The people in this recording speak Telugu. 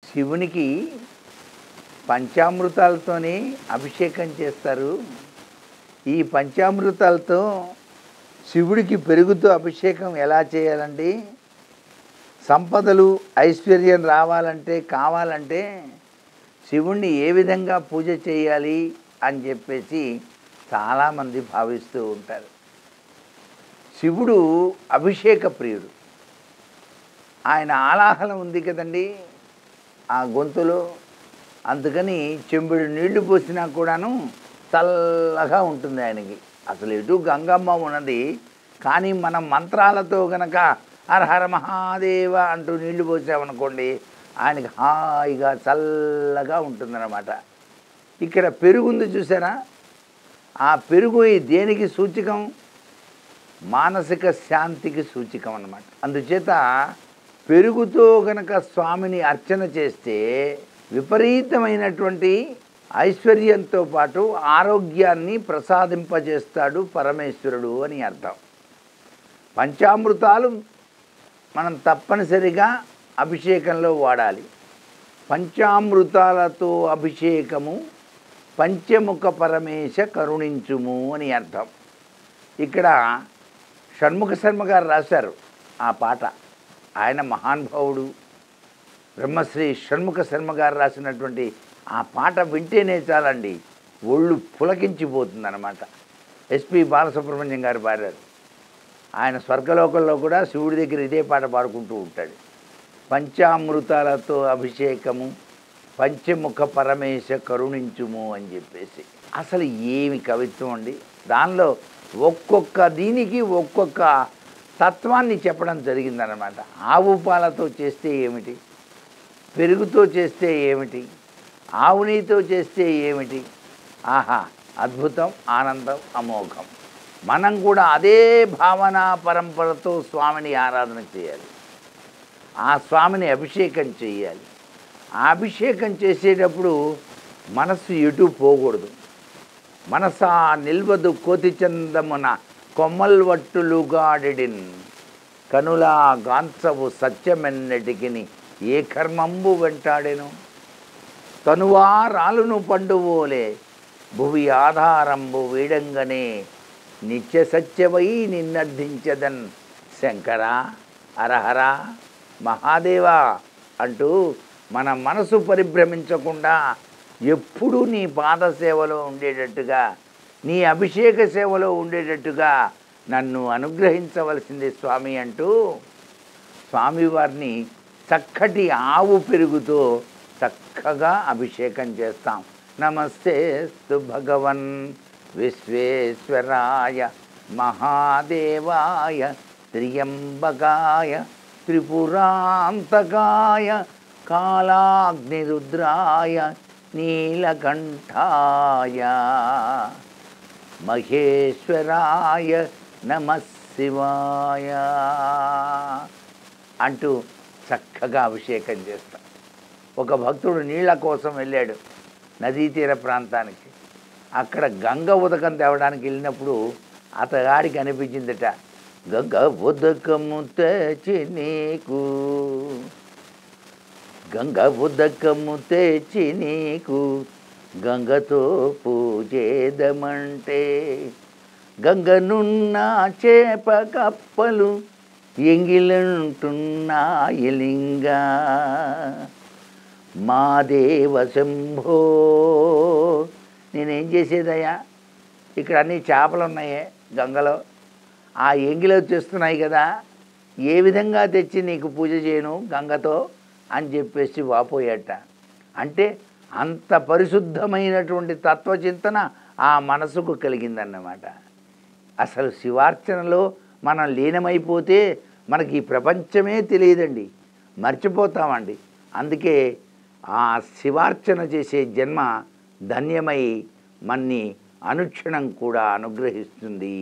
శివునికి పంచామృతాలతోనే అభిషేకం చేస్తారు. ఈ పంచామృతాలతో శివుడికి పెరుగుతో అభిషేకం ఎలా చేయాలండి? సంపదలు ఐశ్వర్యం రావాలంటే కావాలంటే శివుణ్ణి ఏ విధంగా పూజ చేయాలి అని చెప్పేసి చాలామంది భావిస్తూ ఉంటారు. శివుడు అభిషేక ప్రియుడు. ఆయన ఆలాహలం ఉంది కదండి ఆ గొంతులో. అందుకని చెంబుడు నీళ్లు పోసినా కూడాను చల్లగా ఉంటుంది ఆయనకి. అసలు ఎటు గంగమ్మ ఉన్నది, కానీ మనం మంత్రాలతో గనక హర హర మహాదేవ అంటూ నీళ్లు పోసామనుకోండి ఆయనకి హాయిగా చల్లగా ఉంటుందన్నమాట. ఇక్కడ పెరుగుంది చూసారా? ఆ పెరుగు దేనికి సూచకం? మానసిక శాంతికి సూచకం అన్నమాట. అందుచేత పెరుగుతో గనక స్వామిని అర్చన చేస్తే విపరీతమైనటువంటి ఐశ్వర్యంతో పాటు ఆరోగ్యాన్ని ప్రసాదింపజేస్తాడు పరమేశ్వరుడు అని అర్థం. పంచామృతాలు మనం తప్పనిసరిగా అభిషేకంలో వాడాలి. పంచామృతాలతో అభిషేకము పంచముఖ పరమేశ కరుణించుము అని అర్థం. ఇక్కడ షణ్ముఖ శర్మ గారు రాశారు ఆ పాట. ఆయన మహానుభావుడు. బ్రహ్మశ్రీ షణ్ముఖ శర్మ గారు రాసినటువంటి ఆ పాట వింటేనే చాలండి ఒళ్ళు పులకించిపోతుందన్నమాట. ఎస్పి బాలసుబ్రహ్మణ్యం గారు పాడారు. ఆయన స్వర్గలోకంలో కూడా శివుడి దగ్గర ఇదే పాట పాడుకుంటూ ఉంటాడు. పంచామృతాలతో అభిషేకము పంచముఖ పరమేశ కరుణించుము అని చెప్పేసి. అసలు ఏమి కవిత్వం అండి! దానిలో ఒక్కొక్క దీనికి ఒక్కొక్క తత్వాన్ని చెప్పడం జరిగిందనమాట. ఆవు పాలతో చేస్తే ఏమిటి, పెరుగుతో చేస్తే ఏమిటి, ఆవు నెయ్యితో చేస్తే ఏమిటి, ఆహా అద్భుతం, ఆనందం, అమోఘం. మనం కూడా అదే భావన పరంపరతో స్వామిని ఆరాధన చేయాలి. ఆ స్వామిని అభిషేకం చేయాలి. ఆ అభిషేకం చేసేటప్పుడు మనస్సు ఎటు పోకూడదు. మనసా నిల్వదు కోతి చందమున కొమ్మల్వట్టులుగాడిన్ కనులా గాంచవు సత్యమెన్నటికిని ఏ కర్మంబు వెంటాడెను తనువా రాలును పండువోలే భువి ఆధారంబు వీడంగనే నిత్య సత్యవై నిన్నర్థించదన్ శంకర హరహర మహాదేవా అంటూ మన మనసు పరిభ్రమించకుండా ఎప్పుడూ నీ పాదసేవలో ఉండేటట్టుగా, నీ అభిషేక సేవలో ఉండేటట్టుగా నన్ను అనుగ్రహించవలసింది స్వామి అంటూ స్వామివారిని చక్కటి ఆవు పెరుగుతో చక్కగా అభిషేకం చేస్తాం. నమస్తేస్తు భగవన్ విశ్వేశ్వరాయ మహాదేవాయ త్ర్యంబకాయ త్రిపురాంతకాయ కాలాగ్నిరుద్రాయ నీలకంఠాయ మహేశ్వరాయ నమః శివాయ అంటూ చక్కగా అభిషేకం చేస్తాం. ఒక భక్తుడు నీళ్ల కోసం వెళ్ళాడు నదీ తీర ప్రాంతానికి. అక్కడ గంగ ఉదకం తేవడానికి వెళ్ళినప్పుడు అతగాడికి అనిపించిందట, గంగ ఉదకము తెచ్చి నీకు, గంగ ఉదకము తెచ్చి నీకు గంగతో పూజేదమంటే గంగనున్న చేప కప్పలు ఎంగిలంటున్నాయి లింగా మా దేవ శంభో. నేనేం చేసేదయ్యా, ఇక్కడ అన్ని చేపలు ఉన్నాయే గంగలో, ఆ ఎంగిలి వచ్చేస్తున్నాయి కదా, ఏ విధంగా తెచ్చి నీకు పూజ చేయను గంగతో అని చెప్పేసి వాపోయాట. అంటే అంత పరిశుద్ధమైనటువంటి తత్వచింతన ఆ మనసుకు కలిగిందన్నమాట. అసలు శివార్చనలో మనం లీనమైపోతే మనకి ఈ ప్రపంచమే తెలియదండి, మర్చిపోతామండి. అందుకే ఆ శివార్చన చేసే జన్మ ధన్యమై మన్ని అనుక్షణం కూడా అనుగ్రహిస్తుంది.